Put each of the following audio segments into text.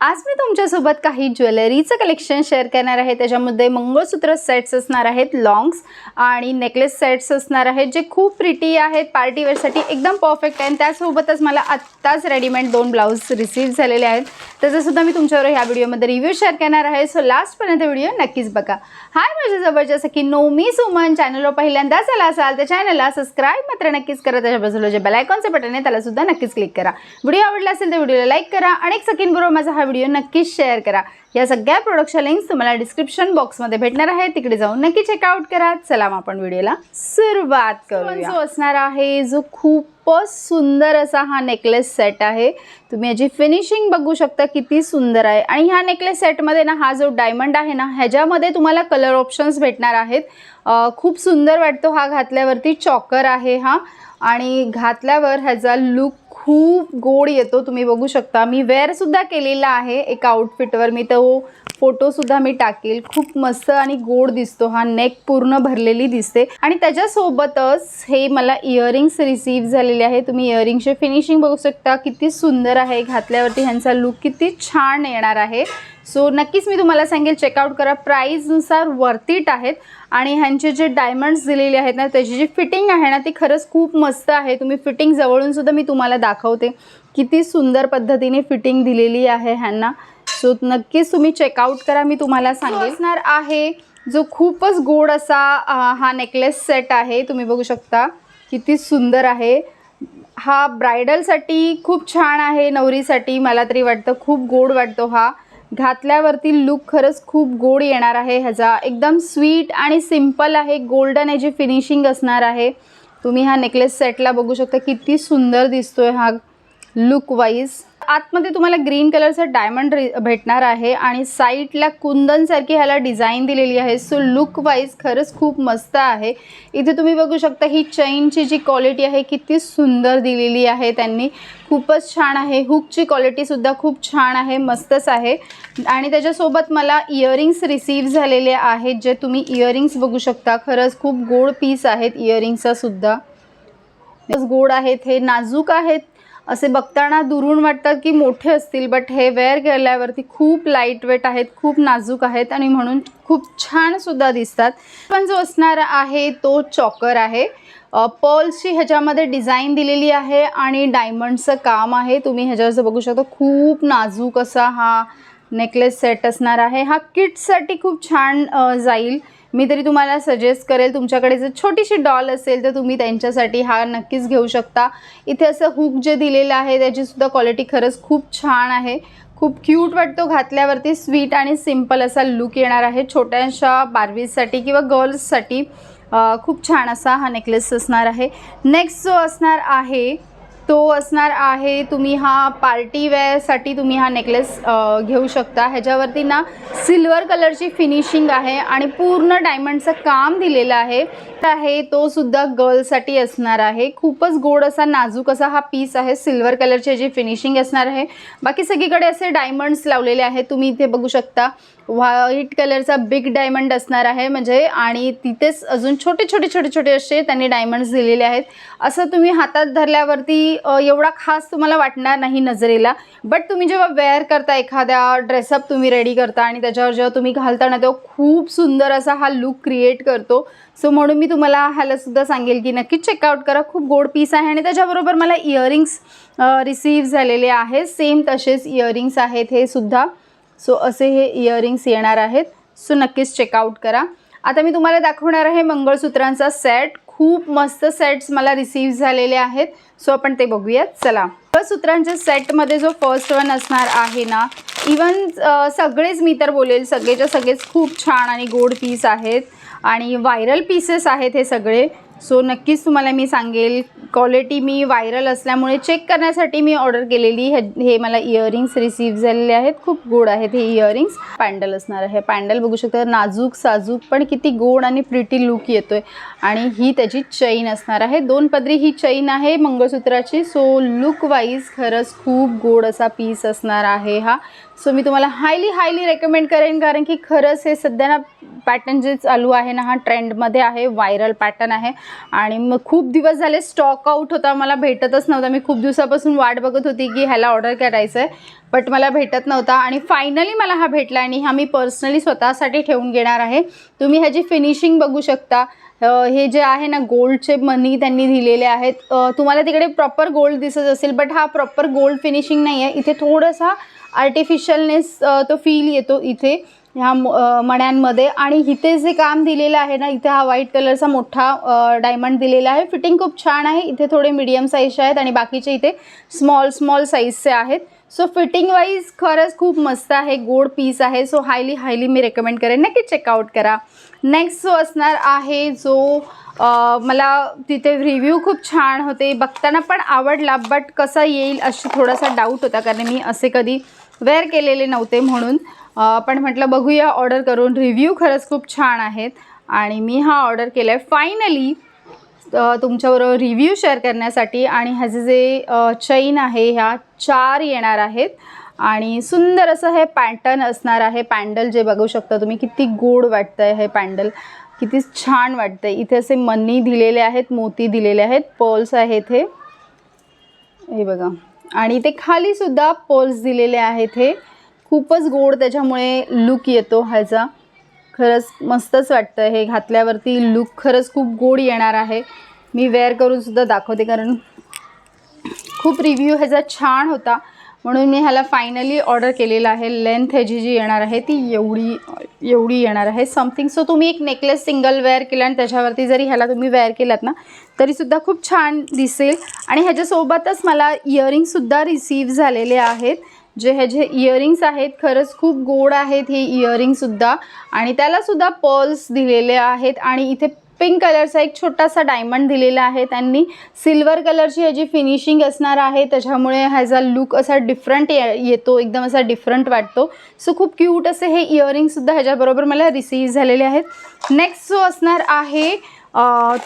आज मी तुमच्यासोबत काही ज्वेलरीचं कलेक्शन शेअर करणार आहे। त्याच्यामध्ये मंगळसूत्र सेट्स असणार आहेत, लॉंग्स आणि नेकलेस सेट्स असणार आहेत जे खूप प्रिटी आहेत, पार्टी वेअरसाठी एकदम परफेक्ट आहे। त्यासोबतच मला आत्ताच रेडीमेड 2 ब्लाउज रिसीव झालेले आहेत, त्याचा सुद्धा मी तुमच्यावर ह्या व्हिडिओमध्ये रिव्ह्यू शेअर करणार आहे। सो लास्टपर्यंत व्हिडिओ नक्कीच बघा। हाय माझ्या जबरदस्त की नो मी सुमन, चॅनलवर पहिल्यांदाच आला असाल तर चॅनलला सबस्क्राइब मात्र नक्कीच करा। त्याच्या बाजूला जे बेल आयकॉनचे बटन आहे त्याला सुद्धा नक्कीच क्लिक करा। व्हिडिओ आवडला असेल तर व्हिडिओला लाईक करा आणि एक सेकंडबरोबर माझा हा व्हिडिओ नक्कीच शेअर करा। या सगळ्या प्रोडक्टच्या लिंक्स तुम्हाला डिस्क्रिप्शन बॉक्समध्ये भेटणार आहे, तिकडे जाऊन नक्की चेकआउट करा। चला मग आपण व्हिडिओला सुरुवात करूया। जो असणार आहे जो खूपच सुंदर असा हा नेकलेस सेट आहे। तुम्ही याची फिनिशिंग बघू शकता किती सुंदर आहे। आणि ह्या नेकलेस सेटमध्ये ना हा जो डायमंड आहे ना ह्याच्यामध्ये तुम्हाला कलर ऑप्शन्स भेटणार आहेत। खूप सुंदर वाटतो हा घातल्यावरती। चॉकर आहे हा आणि घातल्यावर ह्याचा लुक खूप गोड येतो। तुम्ही बघू शकता मी वेअर सुद्धा केलेला आहे एका आउटफिटवर, मी तो फोटो सुद्धा मी टाकेल। खूप मस्त आणि गोड दिसतो हा, नेक पूर्ण भरलेली दिसते। आणि त्याच्यासोबतच हे मला इयरिंग्स रिसीव झालेले आहे। तुम्ही इयरिंगचे फिनिशिंग बघू शकता किती सुंदर आहे, घातल्यावरती ह्यांचा लुक किती छान येणार आहे। सो नक्कीच मी तुम्हाला सांगेल चेकआउट करा, प्राईजनुसार वर्थ इट आहेत। आणि ह्यांचे जे डायमंड्स दिलेले आहेत ना त्याची जी फिटिंग आहे ना ती खरंच खूप मस्त आहे। तुम्ही फिटिंग जवळून सुद्धा मी तुम्हाला दाखवते किती सुंदर पद्धतीने फिटिंग दिलेली आहे ह्यांना। सो नक्कीच तुम्ही चेकआउट करा, मी तुम्हाला सांगेल। असणार आहे जो खूपच गोड असा हा नेकलेस सेट आहे। तुम्ही बघू शकता किती सुंदर आहे हा, ब्रायडलसाठी खूप छान आहे, नवरीसाठी मला तरी वाटतं खूप गोड वाटतो हा। घातल्यावरती लुक खरंच खूप गोड येणार आहे ह्याचा, एकदम स्वीट आणि सिंपल आहे। गोल्डन याची फिनिशिंग असणार आहे। तुम्ही हा नेकलेस सेटला बघू शकता किती सुंदर दिसतोय हा लुक वाईज। आतमध्ये तुम्हाला ग्रीन कलरचा डायमंड भेटणार आहे आणि साईडला कुंदनसारखी ह्याला डिझाईन दिलेली आहे। सो लुक वाईज खरंच खूप मस्त आहे। इथे तुम्ही बघू शकता ही चेनची जी क्वालिटी आहे किती सुंदर दिलेली आहे त्यांनी, खूपच छान आहे। हुकची क्वालिटी सुद्धा खूप छान आहे, मस्तच आहे। आणि त्याच्यासोबत मला इयरिंग्स रिसीव झालेले आहेत, जे तुम्ही इयरिंग्स बघू शकता खरंच खूप गोड पीस आहेत। इयरिंग्सचा सुद्धा गोड आहेत, हे नाजूक आहेत। असे बघताना दुरून वाटतात की मोठे असतील, बट हे वेअर केल्यावरती खूप लाईट वेट आहेत, खूप नाजूक आहेत आणि म्हणून खूप छान सुद्धा दिसतात। पण जो असणार आहे तो चॉकर आहे। पर्ल्सची ह्याच्यामध्ये डिझाईन दिलेली आहे आणि डायमंडचं काम आहे। तुम्ही ह्याच्यावर बघू शकता खूप नाजूक असा हा नेकलेस सेट असणार आहे। हा किड्ससाठी खूप छान जाईल। मी तरी तुम्हाला सजेस्ट करेल, तुमच्याकडे जर छोटीशी डॉल असेल तर तुम्ही त्यांच्यासाठी हा नक्कीच घेऊ शकता। इथे असं हुक जे दिलेलं आहे त्याची सुद्धा क्वालिटी खरंच खूप छान आहे, खूप क्यूट वाटतो घातल्यावरती। स्वीट आणि सिंपल असा लुक येणार आहे छोट्याशा बार्बीजसाठी किंवा गर्ल्ससाठी। खूप छान असा हा नेकलेस असणार आहे। नेक्स्ट जो असणार आहे तो असणार आहे, तुम्ही हा पार्टी वेअरसाठी तुम्ही हा नेकलेस घेऊ शकता। ह्याच्यावरती ना सिल्वर कलरची फिनिशिंग आहे आणि पूर्ण डायमंडचं काम दिलेलं आहे तो सुद्धा गर्लसाठी असणार आहे। खूपच गोड असा नाजूक असा हा पीस आहे। सिल्वर कलरची जी फिनिशिंग असणार आहे, बाकी सगळीकडे असे डायमंड्स लावलेले आहेत। तुम्ही इथे बघू शकता व्हाईट कलरचा बिग डायमंड असणार आहे म्हणजे, आणि तिथेच अजून छोटे छोटे छोटे छोटे असे त्यांनी डायमंड्स दिलेले आहेत। असं तुम्ही हातात धरल्यावरती एवढा खास तुम्हाला वाटणार नाही नजरेला, बट तुम्ही जेव्हा वेअर करता, एखाद्या ड्रेसअप तुम्ही रेडी करता आणि त्याच्यावर जेव्हा तुम्ही घालता ना तेव्हा खूप सुंदर असा हा लुक क्रिएट करतो। सो म्हणून मी तुम्हाला ह्याला सुद्धा सांगेल की नक्कीच चेकआउट करा, खूप गोड पीस आहे। आणि त्याच्याबरोबर मला इयरिंग्स रिसीव झालेले आहेत, सेम तसेच इयरिंग्स आहेत हे सुद्धा। सो असे हे इयरिंग्स येणार आहेत। सो नक्कीच चेकआउट करा। आता मी तुम्हाला दाखवणार आहे मंगळसूत्रांचा सेट। खूप मस्त सेट्स मला रिसीव झालेले आहेत, सो आपण ते बघूयात। चला, मंगळसूत्रांच्या सेटमध्ये जो फर्स्ट वन असणार आहे ना, इवन सगळेच मी तर बोलेल सगळेच्या सगळेच खूप छान आणि गोड पीस आहेत आणि व्हायरल पीसेस आहेत हे सगळे। सो नक्कीच तुम्हाला मी सांगेल, क्वालिटी मी व्हायरल असल्यामुळे चेक करण्यासाठी मी ऑर्डर केलेली। हे मला इयरिंग्स रिसीव झालेले आहेत, खूप गोड आहेत हे इयरिंग्स। पॅन्डल असणार आहे, पॅन्डल बघू शकता नाजूक साजूक पण किती गोड आणि प्रिटी लुक येतोय। आणि ही त्याची चैन असणार आहे, 2 पदरी ही चैन आहे मंगळसूत्राची। सो लुक वाईज खरंच खूप गोड असा पीस असणार आहे हा। सो मी तुम्हाला हायली रेकमेंड करेन, कारण की खरंच हे सध्या ना पॅटर्न जे चालू आहे ना हा ट्रेंडमध्ये आहे, व्हायरल पॅटर्न आहे आणि मग खूप दिवस झाले स्टॉक आउट होता, मला भेटतच नव्हता. मी खूप दिवसापासून वाट बघत होती की ह्याला ऑर्डर करायचं आहे, बट मला भेटत नव्हता आणि फायनली मला हा भेटला आणि हा मी पर्सनली स्वतःसाठी ठेवून घेणार आहे. तुम्ही ह्याची फिनिशिंग बघू शकता. हे जे आहे ना गोल्डचे मनी त्यांनी दिलेले आहेत. तुम्हाला तिकडे प्रॉपर गोल्ड दिसत असेल, बट हा प्रॉपर गोल्ड फिनिशिंग नाही आहे. इथे थोडासा आर्टिफिशियलनेस तो फील येतो इथे ह्या मण्यांमध्ये. आणि इथे जे काम दिलेलं आहे ना, इथे हा व्हाईट कलरचा मोठा डायमंड दिलेला आहे. फिटिंग खूप छान आहे. इथे थोडे मीडियम साईजचे आहेत आणि बाकीचे इथे स्मॉल साईजचे आहेत. सो फिटिंग वाईज खरंच खूप मस्त आहे, गोड पीस आहे. सो हायली मी रेकमेंड करेन, नक्की चेकआउट करा. नेक्स्ट जो असणार आहे जो मला तिथे रिव्ह्यू खूप छान होते, बघताना पण आवडला, बट कसा येईल अशी थोडासा डाऊट होता, कारण मी असे कधी वेअर केलेले नव्हते म्हणून. पण म्हटलं बघूया ऑर्डर करून. रिव्ह्यू खरंच खूप छान आहेत आणि मी हा ऑर्डर केला आहे फायनली तुमच्याबरोबर रिव्ह्यू शेअर करण्यासाठी. आणि ह्याचे जे चैन आहे ह्या 4 येणार आहेत आणि सुंदर असं हे पॅटर्न असणार आहे. पॅन्डल जे बघू शकता तुम्ही, किती गोड वाटतं आहे हे पॅन्डल, किती छान वाटतं आहे. इथे असे मनी दिलेले आहेत, मोती दिलेले आहेत, पर्ल्स आहेत हे बघा. आणि ते खालीसुद्धा पर्ल्स दिलेले आहेत. हे खूपच गोड, त्याच्यामुळे लुक येतो ह्याचा. खरंच मस्तच वाटतं हे घातल्यावरती. लुक खरंच खूप गोड येणार आहे. मी वेअर करूनसुद्धा दाखवते, कारण खूप रिव्ह्यू ह्याचा छान होता म्हणून मी ह्याला फायनली ऑर्डर केलेला आहे. लेंथ ह्याची जी येणार आहे ती एवढी येणार आहे समथिंग. सो तुम्ही एक नेकलेस सिंगल वेअर केला आणि त्याच्यावरती जरी ह्याला तुम्ही वेअर केलात ना तरीसुद्धा खूप छान दिसेल. आणि ह्याच्यासोबतच मला इयरिंगसुद्धा रिसीव्ह झालेले आहेत. जे ह्याचे इयरिंग्स आहेत खरंच खूप गोड आहेत हे इयरिंगसुद्धा, आणि त्यालासुद्धा पर्ल्स दिलेले आहेत. आणि इथे पिंक कलरचा एक छोटासा डायमंड दिलेला आहे त्यांनी. सिल्वर कलरची ह्याची फिनिशिंग असणार आहे, त्याच्यामुळे ह्याचा लुक असा डिफरंट येतो, एकदम असा डिफरंट वाटतो. सो खूप क्यूट असे हे इयरिंगसुद्धा ह्याच्याबरोबर मला रिसीव्ह झालेले आहेत. नेक्स्ट जो असणार आहे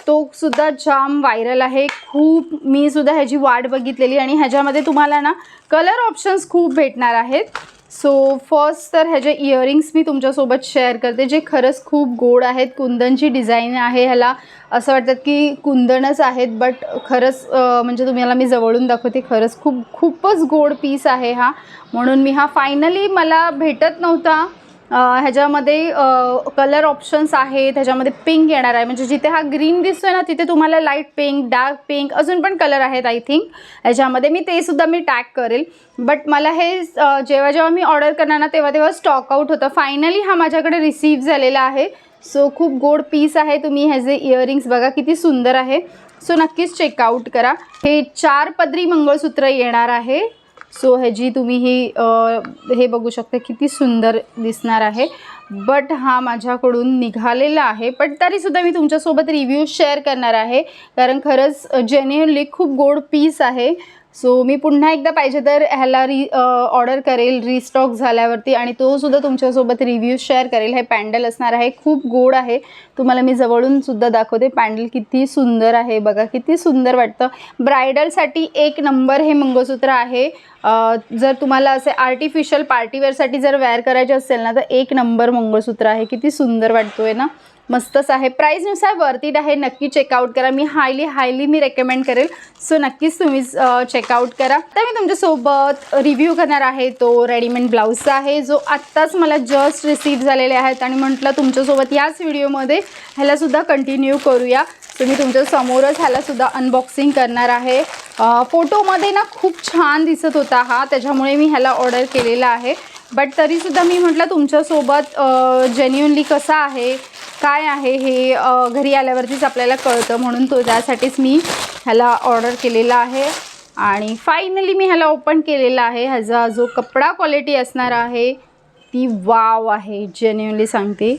तो सुद्धा जाम व्हायरल आहे. खूप मी सुद्धा ह्याची वाट बघितलेली आणि ह्याच्यामध्ये तुम्हाला ना कलर ऑप्शन्स खूप भेटणार आहेत. सो फर्स्ट तर ह्याचे इयरिंग्स मी तुमच्यासोबत शेअर करते, जे खरंच खूप गोड आहेत. कुंदनची डिझाईन आहे ह्याला, असं वाटतं की कुंदनच आहेत, बट खरंच म्हणजे तुम्हाला मी जवळून दाखवते. खरंच खूपच गोड पीस आहे हा, म्हणून मी हा फायनली मला भेटत नव्हता. ह्याच्यामध्ये कलर ऑप्शन्स आहेत. ह्याच्यामध्ये पिंक येणार आहे, म्हणजे जिथे हा ग्रीन दिसतोय ना तिथे तुम्हाला लाईट पिंक, डार्क पिंक, अजून पण कलर आहेत आय थिंक ह्याच्यामध्ये. मी ते सुद्धा मी टॅग करेल. बट मला हे जेव्हा मी ऑर्डर करणार ना तेव्हा स्टॉक आउट होतं. फायनली हा माझ्याकडे रिसीव्ह झालेला आहे. सो खूप गोड पीस आहे. तुम्ही ह्याचे इयरिंग्स बघा किती सुंदर आहे. सो नक्कीच चेकआउट करा. हे 4 पदरी मंगळसूत्र येणार आहे. सो ह्याची तुम्ही हे बघू शकता किती सुंदर दिसणार आहे. बट हा माझ्याकडून निघालेला आहे, बट तरीसुद्धा मी तुमच्यासोबत रिव्ह्यू शेअर करणार आहे, कारण खरंच जेन्युइनली खूप गोड पीस आहे. सो मी पुन्हा एकदा पाहिजे तर ह्याला ऑर्डर करेल रिस्टॉक झाल्यावरती, आणि तो सुद्धा तुमच्यासोबत रिव्ह्यू शेअर करेल. हे पॅन्डल असणार आहे, खूप गोड आहे. तुम्हाला मी जवळून सुद्धा दाखवते. पॅन्डल किती सुंदर आहे बघा, किती सुंदर वाटतं. ब्रायडलसाठी एक नंबर हे मंगळसूत्र आहे. जर तुम्हाला असे आर्टिफिशियल पार्टीवेअरसाठी जर वेअर करायचे असेल ना तर एक नंबर मंगळसूत्र आहे. किती सुंदर वाटतोय ना, मस्तच आहे. प्राईसनुसार वर्थ इट आहे, नक्की चेकआउट करा. मी हायली मी रेकमेंड करेल. सो नक्कीच तुम्ही चेकआउट करा. तर मी तुमच्यासोबत रिव्ह्यू करणार आहे तो रेडीमेड ब्लाऊजचा आहे, जो आत्ताच मला जस्ट रिसीव्ह झालेले आहेत, आणि म्हटलं तुमच्यासोबत याच व्हिडिओमध्ये ह्यालासुद्धा कंटिन्यू करूया. तर मी तुमच्या समोरच ह्यालासुद्धा अनबॉक्सिंग करणार आहे. फोटोमध्ये ना खूप छान दिसत होता हा, त्याच्यामुळे मी ह्याला ऑर्डर केलेला आहे. बट तरीसुद्धा मी म्हटलं तुमच्यासोबत जेन्युइनली कसा आहे काय आहे हे घरी आल्यावरतीच आपल्याला कळतं, म्हणून त्यासाठीच मी ह्याला ऑर्डर केलेला आहे. आणि फायनली मी ह्याला ओपन केलेला आहे. ह्याचा जो कपडा क्वालिटी असणार आहे ती वाव आहे, जेन्युइनली सांगते.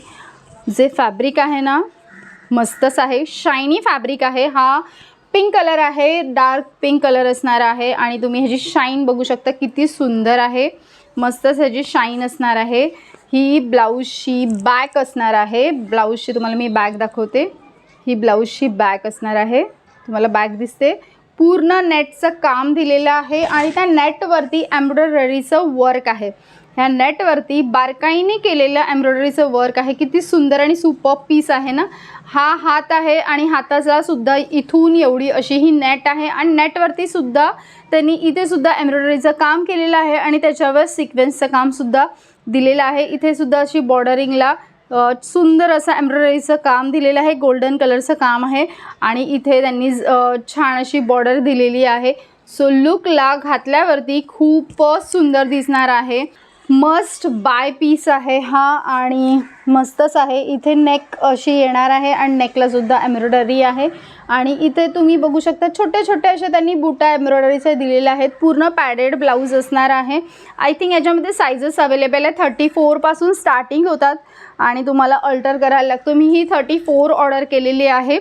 जे फॅब्रिक आहे ना मस्तच आहे, शायनी फॅब्रिक आहे. हा पिंक कलर आहे, डार्क पिंक कलर असणार आहे, आणि तुम्ही ह्याची शाईन बघू शकता किती सुंदर आहे. मस्तच ह्याची शाईन असणार आहे. ही ब्लाऊजची बॅक असणार आहे. ब्लाऊजची तुम्हाला मी बॅक दाखवते. ही ब्लाऊजची बॅक असणार आहे, तुम्हाला बॅक दिसते. पूर्ण नेटचं काम दिलेलं आहे आणि त्या नेटवरती एम्ब्रॉयडरीचं वर्क आहे. ह्या नेटवरती बारकाईने केलेलं एम्ब्रॉयडरीचं वर्क आहे. किती सुंदर आणि सुपर पीस आहे ना. हा हात आहे आणि हाताचा सुद्धा इथून एवढी अशी ही नेट आहे आणि नेटवरती सुद्धा त्यांनी इथे सुद्धा एम्ब्रॉयडरीचं काम केलेलं आहे आणि त्याच्यावर सिक्वेन्सचं कामसुद्धा दिलेलं आहे. इथे सुद्धा अशी बॉर्डरिंगला सुंदर असं एम्ब्रॉयडरीचं काम दिलेलं आहे. गोल्डन कलरचं काम आहे आणि इथे त्यांनी छान अशी बॉर्डर दिलेली आहे. सो लुकला घातल्यावरती खूपच सुंदर दिसणार आहे. मस्ट बाय पीस आहे हा आणि मस्तच आहे. इथे नेक अशी येणार आहे आणि नेकला सुद्धा एम्ब्रॉयडरी आहे आणि इथे तुम्ही बघू शकता छोटे छोटे असे त्यांनी बुटा एम्ब्रॉयडरीचे दिलेले आहेत. पूर्ण पॅडेड ब्लाऊज असणार आहे. आय थिंक याच्यामध्ये सायझेस अवेलेबल आहे. 34 पासून स्टार्टिंग होतात आणि तुम्हाला अल्टर करायला लागतो. मी ही 34 ऑर्डर केलेली आहे.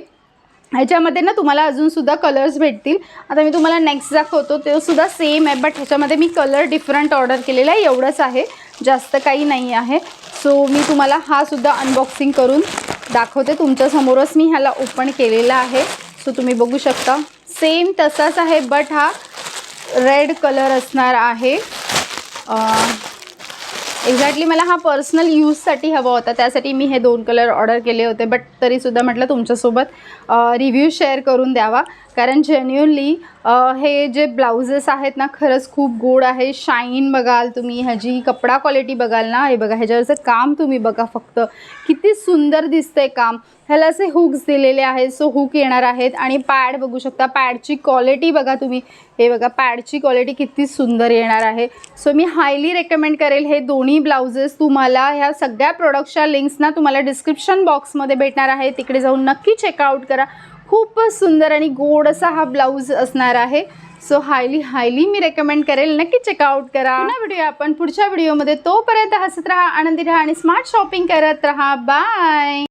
ह्याच्यामध्ये ना तुम्हाला अजूनसुद्धा कलर्स भेटतील. आता मी तुम्हाला नेक्स्ट दाखवतो, ते सुद्धा सेम आहे बट ह्याच्यामध्ये मी कलर डिफरंट ऑर्डर केलेला आहे. एवढंच आहे, जास्त काही नाही आहे. सो मी तुम्हाला हा सुद्धा अनबॉक्सिंग करून दाखवते. तुमच्यासमोरच मी ह्याला ओपन केलेला आहे. सो तुम्ही बघू शकता सेम तसाच आहे बट हा रेड कलर असणार आहे. एक्झॅक्टली मला हा पर्सनल यूजसाठी हवा होता, त्यासाठी मी हे 2 कलर ऑर्डर केले होते. बट तरीसुद्धा म्हटलं तुमच्यासोबत रिव्ह्यू शेअर करून द्यावा, कारण जेन्युअनली हे जे ब्लाउजेस आहेत ना खरंच खूप गोड आहे. शाईन बघाल तुम्ही, ह्याची कपडा क्वालिटी बघाल ना, हे बघा ह्याच्यावरचं काम तुम्ही बघा फक्त किती सुंदर दिसतंय काम. ह्याला असे हुक्स दिलेले आहेत. सो हुक येणार आहेत आणि पॅड बघू शकता. पॅडची क्वालिटी बघा तुम्ही, हे बघा पॅडची क्वालिटी किती सुंदर येणार आहे. सो मी हायली रेकमेंड करेल हे दोन्ही ब्लाउजेस. तुम्हाला ह्या सगळ्या प्रोडक्टच्या लिंक्स ना तुम्हाला डिस्क्रिप्शन बॉक्समध्ये भेटणार आहे. तिकडे जाऊन नक्की चेकआउट करा. खूपच सुंदर आणि गोड असा हा ब्लाऊज असणार आहे. सो हायली मी रेकमेंड करेल, नक्की चेकआउट करा. पुन्हा भेटूया आपण पुढच्या व्हिडिओमध्ये. तोपर्यंत हसत राहा, आनंदी राहा आणि स्मार्ट शॉपिंग करत राहा. बाय.